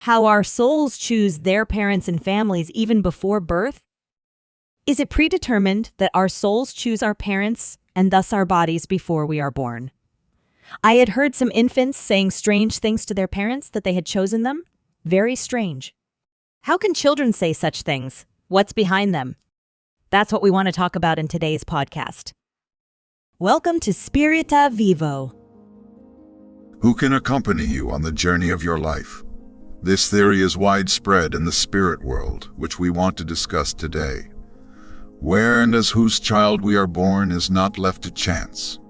how our souls choose their parents and families even before birth? Is it predetermined that our souls choose our parents and thus our bodies before we are born? I had heard some infants saying strange things to their parents that they had chosen them. Very strange. How can children say such things? What's behind them? That's what we want to talk about in today's podcast. Welcome to Spirita Vivo. Who can accompany you on the journey of your life? This theory is widespread in the spirit world, which we want to discuss today. Where and as whose child we are born is not left to chance.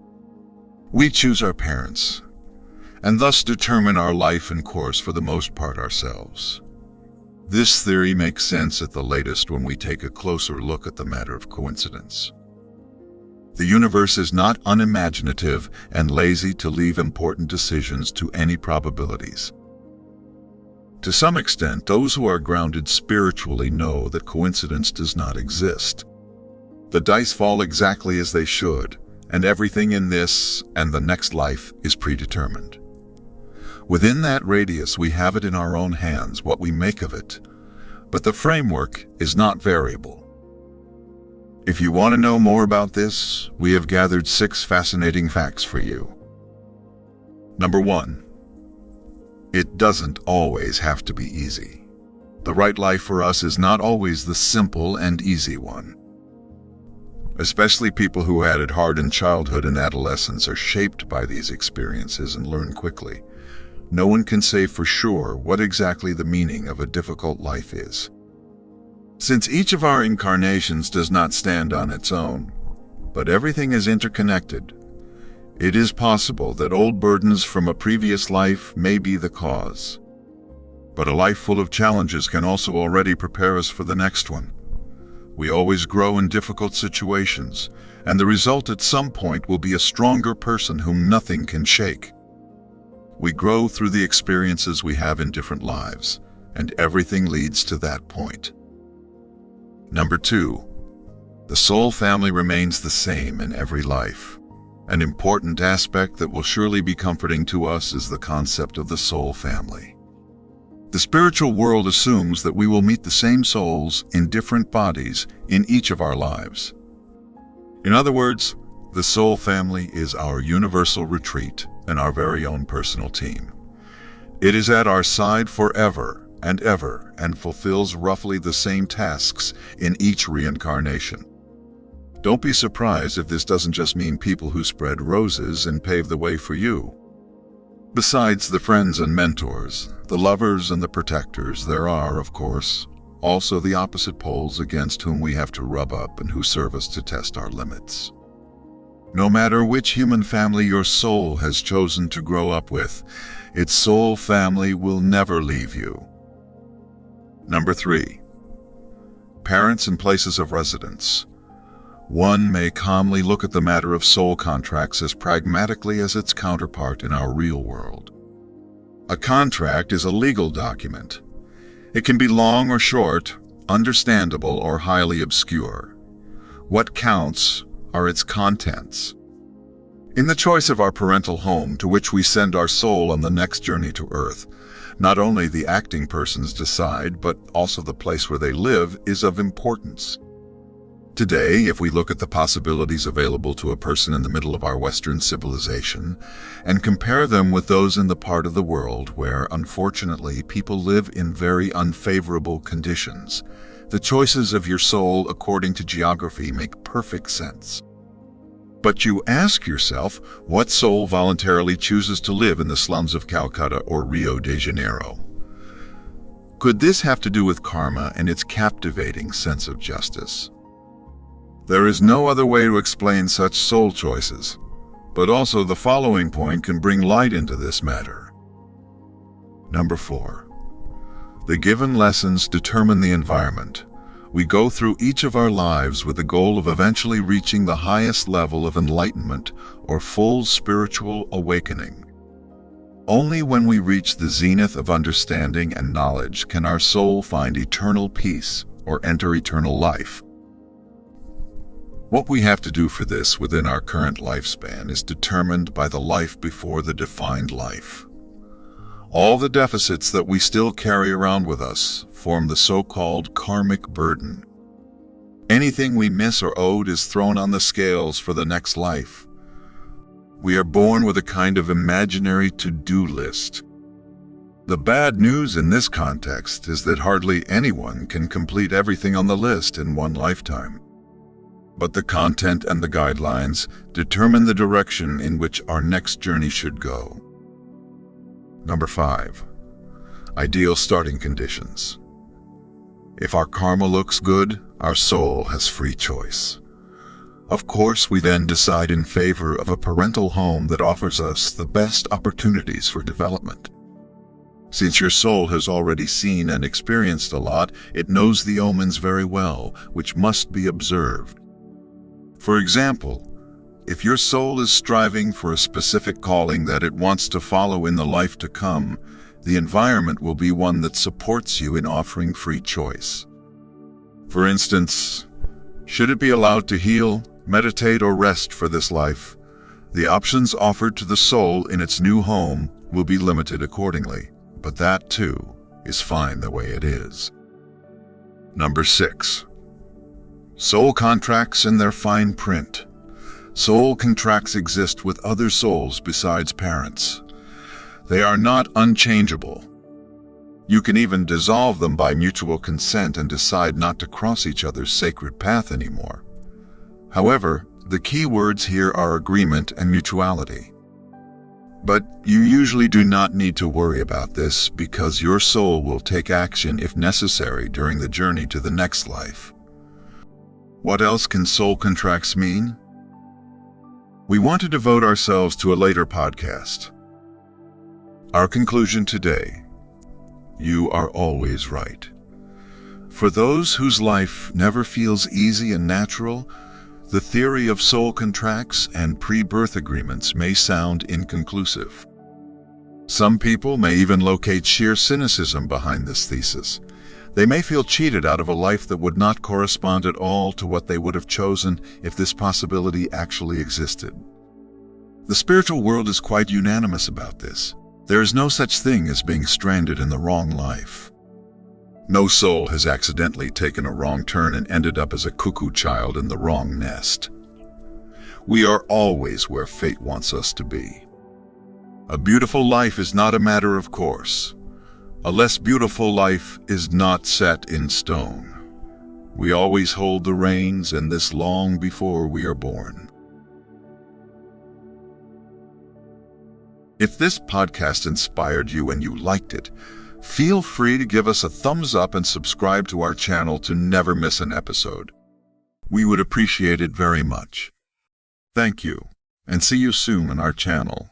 We choose our parents, and thus determine our life and course for the most part ourselves. This theory makes sense at the latest when we take a closer look at the matter of coincidence. The universe is not unimaginative and lazy to leave important decisions to any probabilities. To some extent, those who are grounded spiritually know that coincidence does not exist. The dice fall exactly as they should, and everything in this and the next life is predetermined. Within that radius, we have it in our own hands what we make of it, but the framework is not variable. If you want to know more about this, we have gathered 6 fascinating facts for you. Number 1. It doesn't always have to be easy. The right life for us is not always the simple and easy one. Especially people who had it hard in childhood and adolescence are shaped by these experiences and learn quickly. No one can say for sure what exactly the meaning of a difficult life is. Since each of our incarnations does not stand on its own, but everything is interconnected, it is possible that old burdens from a previous life may be the cause. But a life full of challenges can also already prepare us for the next one. We always grow in difficult situations, and the result at some point will be a stronger person whom nothing can shake. We grow through the experiences we have in different lives, and everything leads to that point. Number 2. The soul family remains the same in every life. An important aspect that will surely be comforting to us is the concept of the soul family. The spiritual world assumes that we will meet the same souls in different bodies in each of our lives. In other words, the soul family is our universal retreat and our very own personal team. It is at our side forever and ever and fulfills roughly the same tasks in each reincarnation. Don't be surprised if this doesn't just mean people who spread roses and pave the way for you. Besides the friends and mentors, the lovers and the protectors, there are, of course, also the opposite poles against whom we have to rub up and who serve us to test our limits. No matter which human family your soul has chosen to grow up with, its soul family will never leave you. Number 3. Parents and places of residence. One may calmly look at the matter of soul contracts as pragmatically as its counterpart in our real world. A contract is a legal document. It can be long or short, understandable or highly obscure. What counts are its contents. In the choice of our parental home to which we send our soul on the next journey to Earth, not only the acting persons decide, but also the place where they live is of importance. Today, if we look at the possibilities available to a person in the middle of our Western civilization and compare them with those in the part of the world where, unfortunately, people live in very unfavorable conditions, the choices of your soul according to geography make perfect sense. But you ask yourself, what soul voluntarily chooses to live in the slums of Calcutta or Rio de Janeiro? Could this have to do with karma and its captivating sense of justice? There is no other way to explain such soul choices, but also the following point can bring light into this matter. Number 4. The given lessons determine the environment. We go through each of our lives with the goal of eventually reaching the highest level of enlightenment or full spiritual awakening. Only when we reach the zenith of understanding and knowledge can our soul find eternal peace or enter eternal life. What we have to do for this within our current lifespan is determined by the life before the defined life. All the deficits that we still carry around with us form the so-called karmic burden. Anything we miss or owed is thrown on the scales for the next life. We are born with a kind of imaginary to-do list. The bad news in this context is that hardly anyone can complete everything on the list in one lifetime. But the content and the guidelines determine the direction in which our next journey should go. Number 5. Ideal starting conditions. If our karma looks good, our soul has free choice. Of course, we then decide in favor of a parental home that offers us the best opportunities for development. Since your soul has already seen and experienced a lot, it knows the omens very well, which must be observed. For example, if your soul is striving for a specific calling that it wants to follow in the life to come, the environment will be one that supports you in offering free choice. For instance, should it be allowed to heal, meditate, or rest for this life, the options offered to the soul in its new home will be limited accordingly, but that too is fine the way it is. Number 6. Soul contracts in their fine print. Soul contracts exist with other souls besides parents. They are not unchangeable. You can even dissolve them by mutual consent and decide not to cross each other's sacred path anymore. However, the key words here are agreement and mutuality. But you usually do not need to worry about this because your soul will take action if necessary during the journey to the next life. What else can soul contracts mean? We want to devote ourselves to a later podcast. Our conclusion today: you are always right. For those whose life never feels easy and natural, the theory of soul contracts and pre-birth agreements may sound inconclusive. Some people may even locate sheer cynicism behind this thesis. They may feel cheated out of a life that would not correspond at all to what they would have chosen if this possibility actually existed. The spiritual world is quite unanimous about this. There is no such thing as being stranded in the wrong life. No soul has accidentally taken a wrong turn and ended up as a cuckoo child in the wrong nest. We are always where fate wants us to be. A beautiful life is not a matter of course. A less beautiful life is not set in stone. We always hold the reins, and this long before we are born. If this podcast inspired you and you liked it, feel free to give us a thumbs up and subscribe to our channel to never miss an episode. We would appreciate it very much. Thank you, and see you soon on our channel.